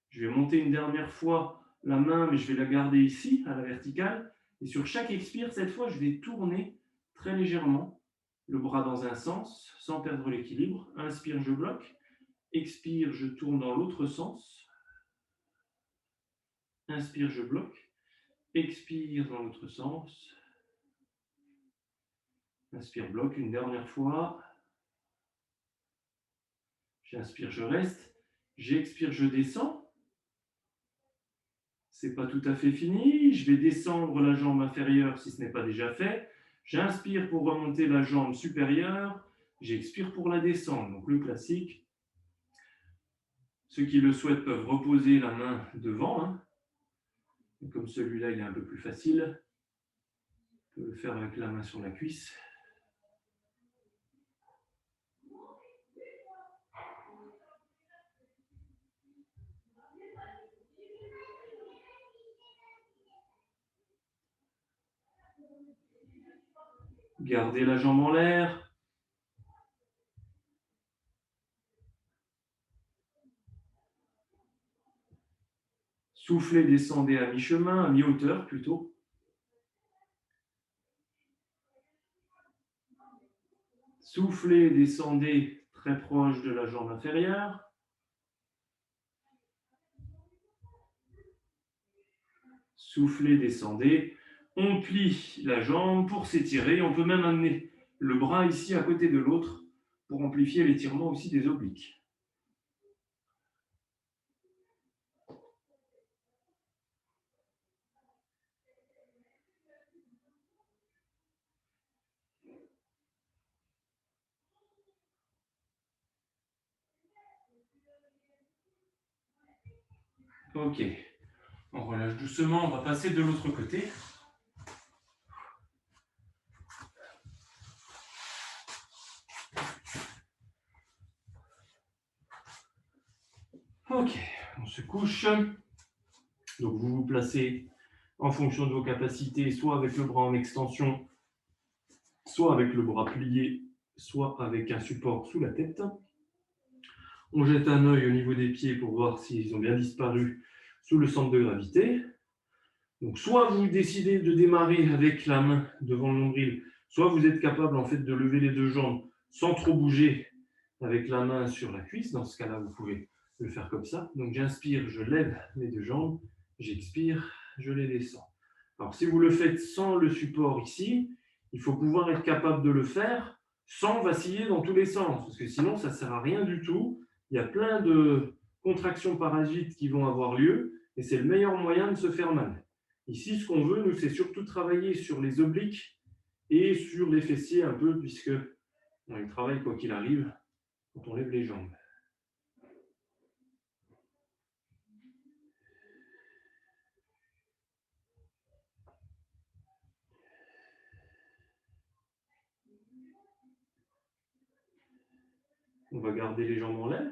Je vais monter une dernière fois la main, mais je vais la garder ici, à la verticale. Et sur chaque expire, cette fois, je vais tourner très légèrement le bras dans un sens, sans perdre l'équilibre. Inspire, je bloque. Expire, je tourne dans l'autre sens. Inspire, je bloque. Expire dans l'autre sens. Inspire, bloque une dernière fois. J'inspire, je reste. J'expire, je descends. Ce n'est pas tout à fait fini. Je vais descendre la jambe inférieure si ce n'est pas déjà fait. J'inspire pour remonter la jambe supérieure. J'expire pour la descendre. Donc le classique. Ceux qui le souhaitent peuvent reposer la main devant. Comme celui-là, il est un peu plus facile. On peut le faire avec la main sur la cuisse. Gardez la jambe en l'air. Soufflez, descendez à mi-chemin, à mi-hauteur plutôt. Soufflez, descendez très proche de la jambe inférieure. Soufflez, descendez. On plie la jambe pour s'étirer. On peut même amener le bras ici à côté de l'autre pour amplifier l'étirement aussi des obliques. Ok, on relâche doucement, on va passer de l'autre côté. Ok, on se couche. Donc vous vous placez en fonction de vos capacités, soit avec le bras en extension, soit avec le bras plié, soit avec un support sous la tête. On jette un œil au niveau des pieds pour voir s'ils ont bien disparu sous le centre de gravité. Donc, soit vous décidez de démarrer avec la main devant le nombril, soit vous êtes capable en fait de lever les deux jambes sans trop bouger avec la main sur la cuisse. Dans ce cas-là, vous pouvez le faire comme ça. Donc, j'inspire, je lève les deux jambes, j'expire, je les descends. Alors, si vous le faites sans le support ici, il faut pouvoir être capable de le faire sans vaciller dans tous les sens, parce que sinon, ça ne sert à rien du tout. Il y a plein de contractions parasites qui vont avoir lieu, et c'est le meilleur moyen de se faire mal. Ici, ce qu'on veut, nous, c'est surtout travailler sur les obliques et sur les fessiers un peu, puisque on travaille quoi qu'il arrive quand on lève les jambes. On va garder les jambes en l'air.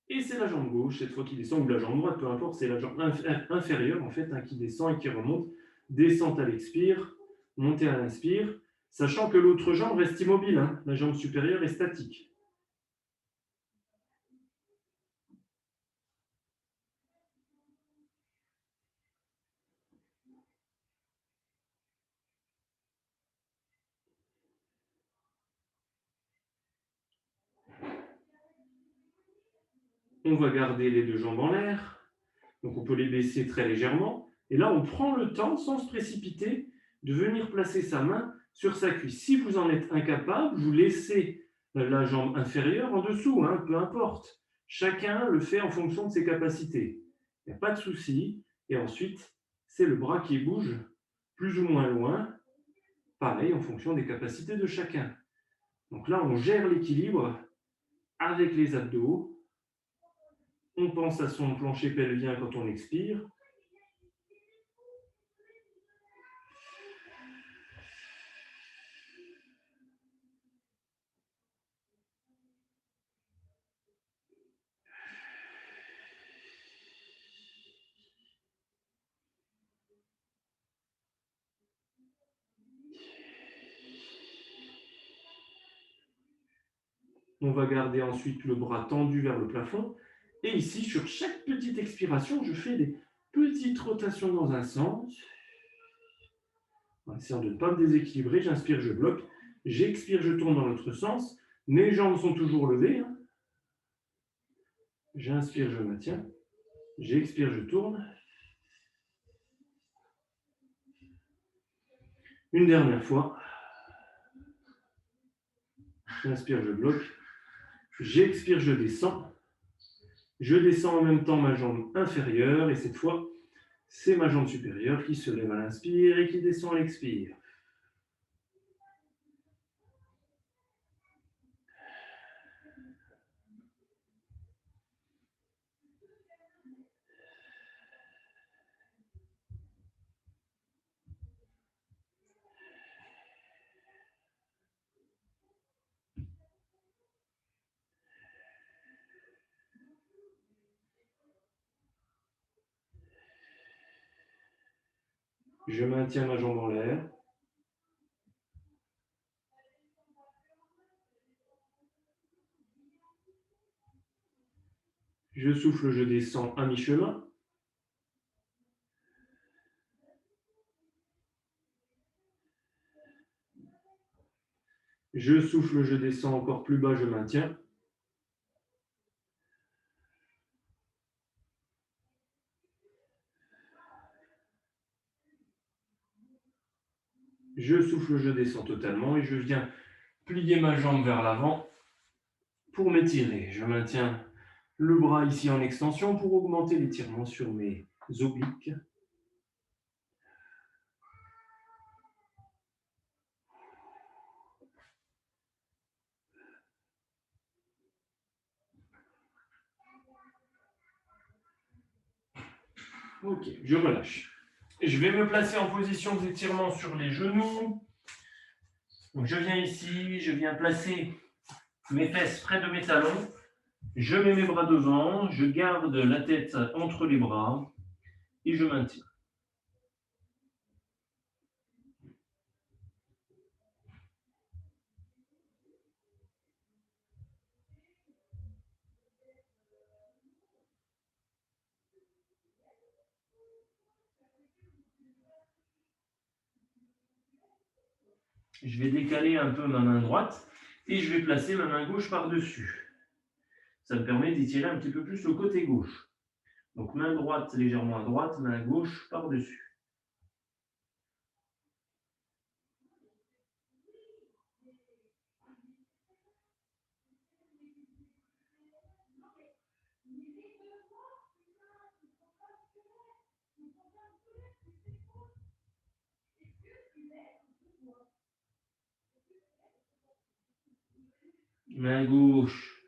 Et c'est la jambe gauche, cette fois, qui descend, ou la jambe droite, peu importe, c'est la jambe inférieure, en fait, qui descend et qui remonte. Descente à l'expire, montée à l'inspire, sachant que l'autre jambe reste immobile, la jambe supérieure est statique. On va garder les deux jambes en l'air, donc on peut les baisser très légèrement. Et là, on prend le temps, sans se précipiter, de venir placer sa main sur sa cuisse. Si vous en êtes incapable, vous laissez la jambe inférieure en dessous, peu importe. Chacun le fait en fonction de ses capacités. Il n'y a pas de souci. Et ensuite, c'est le bras qui bouge plus ou moins loin, pareil en fonction des capacités de chacun. Donc là, on gère l'équilibre avec les abdos. On pense à son plancher pelvien quand on expire. On va garder ensuite le bras tendu vers le plafond. Et ici, sur chaque petite expiration, je fais des petites rotations dans un sens. En essayant de ne pas me déséquilibrer, j'inspire, je bloque. J'expire, je tourne dans l'autre sens. Mes jambes sont toujours levées. J'inspire, je maintiens. J'expire, je tourne. Une dernière fois. J'inspire, je bloque. J'expire, je descends. Je descends en même temps ma jambe inférieure. Et cette fois, c'est ma jambe supérieure qui se lève à l'inspire et qui descend à l'expire. Je maintiens ma jambe en l'air. Je souffle, je descends à mi-chemin. Je souffle, je descends encore plus bas, je maintiens. Je souffle, je descends totalement et je viens plier ma jambe vers l'avant pour m'étirer. Je maintiens le bras ici en extension pour augmenter l'étirement sur mes obliques. Ok, je relâche. Je vais me placer en position d'étirement sur les genoux. Donc je viens ici, je viens placer mes fesses près de mes talons. Je mets mes bras devant, je garde la tête entre les bras et je maintiens. je vais décaler un peu ma main droite et je vais placer ma main gauche par-dessus. Ça me permet d'étirer un petit peu plus le côté gauche. Donc main droite légèrement à droite, main gauche par-dessus. Main gauche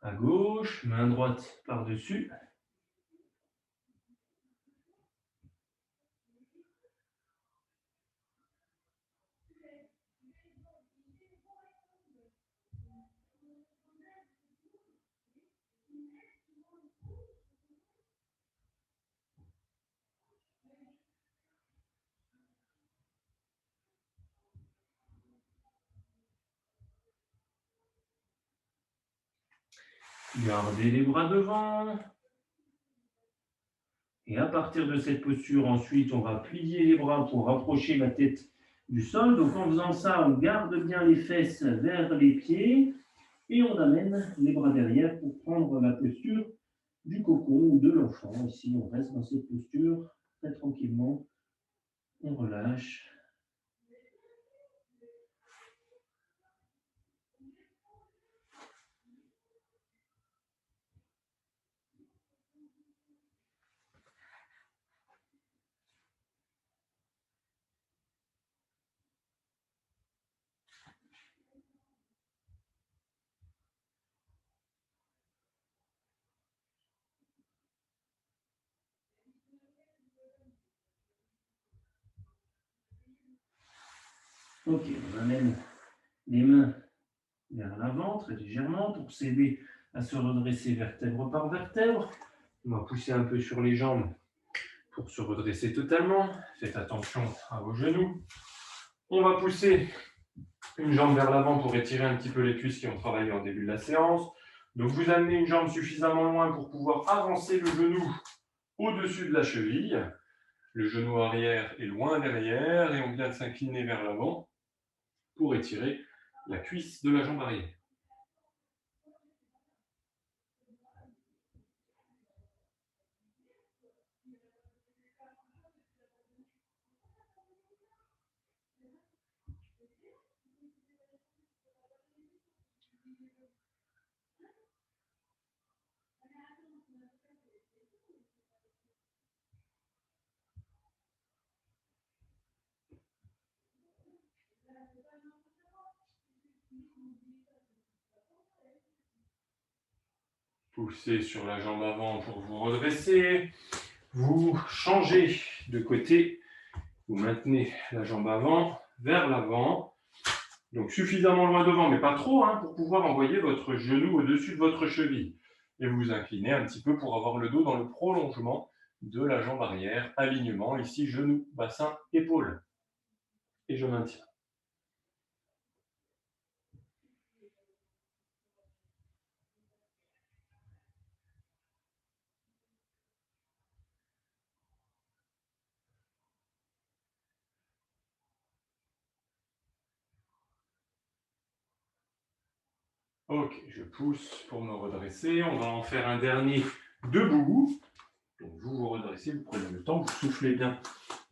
à gauche, main droite par-dessus. Gardez les bras devant. Et à partir de cette posture, ensuite, on va plier les bras pour rapprocher la tête du sol. Donc en faisant ça, on garde bien les fesses vers les pieds et on amène les bras derrière pour prendre la posture du cocon ou de l'enfant. Ici, on reste dans cette posture très tranquillement. On relâche. Ok, on amène les mains vers l'avant très légèrement pour s'aider à se redresser vertèbre par vertèbre. On va pousser un peu sur les jambes pour se redresser totalement. Faites attention à vos genoux. On va pousser une jambe vers l'avant pour étirer un petit peu les cuisses qui ont travaillé en début de la séance. Donc vous amenez une jambe suffisamment loin pour pouvoir avancer le genou au-dessus de la cheville. Le genou arrière est loin derrière et on vient de s'incliner vers l'avant pour étirer la cuisse de la jambe arrière. Poussez sur la jambe avant pour vous redresser. Vous changez de côté. Vous maintenez la jambe avant vers l'avant. Donc suffisamment loin devant, mais pas trop, pour pouvoir envoyer votre genou au-dessus de votre cheville. Et vous vous inclinez un petit peu pour avoir le dos dans le prolongement de la jambe arrière. Alignement, ici, genou, bassin, épaule. Et je maintiens. Ok, je pousse pour me redresser. On va en faire un dernier debout. Donc vous vous redressez, vous prenez le temps, vous soufflez bien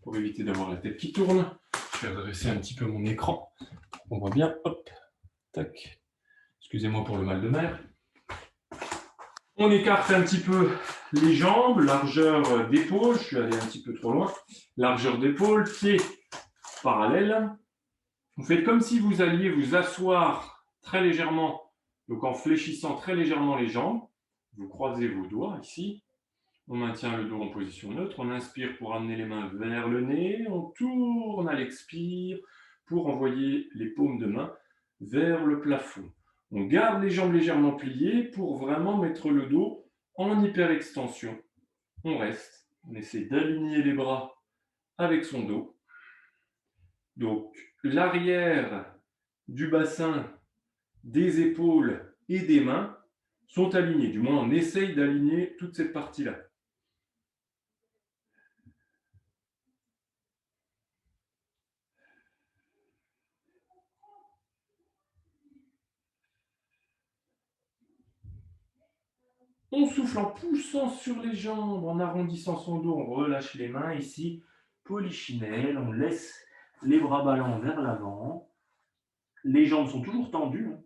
pour éviter d'avoir la tête qui tourne. Je vais redresser un petit peu mon écran. On voit bien, hop, tac. Excusez-moi pour le mal de mer. On écarte un petit peu les jambes, largeur d'épaule. Je suis allé un petit peu trop loin. Largeur d'épaule, pieds parallèles. Vous faites comme si vous alliez vous asseoir très légèrement, donc en fléchissant très légèrement les jambes. Vous croisez vos doigts ici. On maintient le dos en position neutre. On inspire pour amener les mains vers le nez. On tourne à l'expire pour envoyer les paumes de main vers le plafond. On garde les jambes légèrement pliées pour vraiment mettre le dos en hyperextension. On reste. On essaie d'aligner les bras avec son dos. Donc, l'arrière du bassin, des épaules et des mains sont alignés. Du moins, on essaye d'aligner toute cette partie-là. On souffle en poussant sur les jambes, en arrondissant son dos, on relâche les mains ici. Polichinelle, on laisse les bras ballants vers l'avant. Les jambes sont toujours tendues.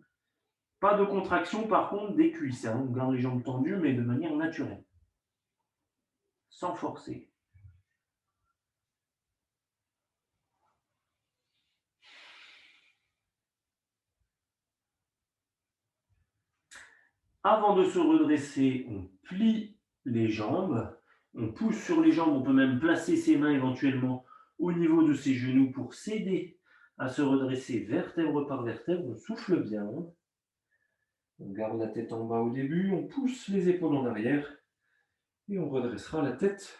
Pas de contraction par contre des cuisses. On garde les jambes tendues mais de manière naturelle. Sans forcer. Avant de se redresser, on plie les jambes. On pousse sur les jambes. On peut même placer ses mains éventuellement au niveau de ses genoux pour s'aider à se redresser vertèbre par vertèbre. On souffle bien. On garde la tête en bas au début. On pousse les épaules en arrière. Et on redressera la tête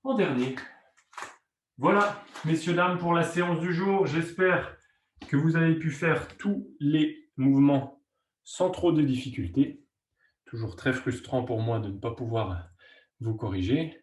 en dernier. Voilà, messieurs, dames, pour la séance du jour. J'espère que vous avez pu faire tous les mouvements sans trop de difficultés. Toujours très frustrant pour moi de ne pas pouvoir vous corriger.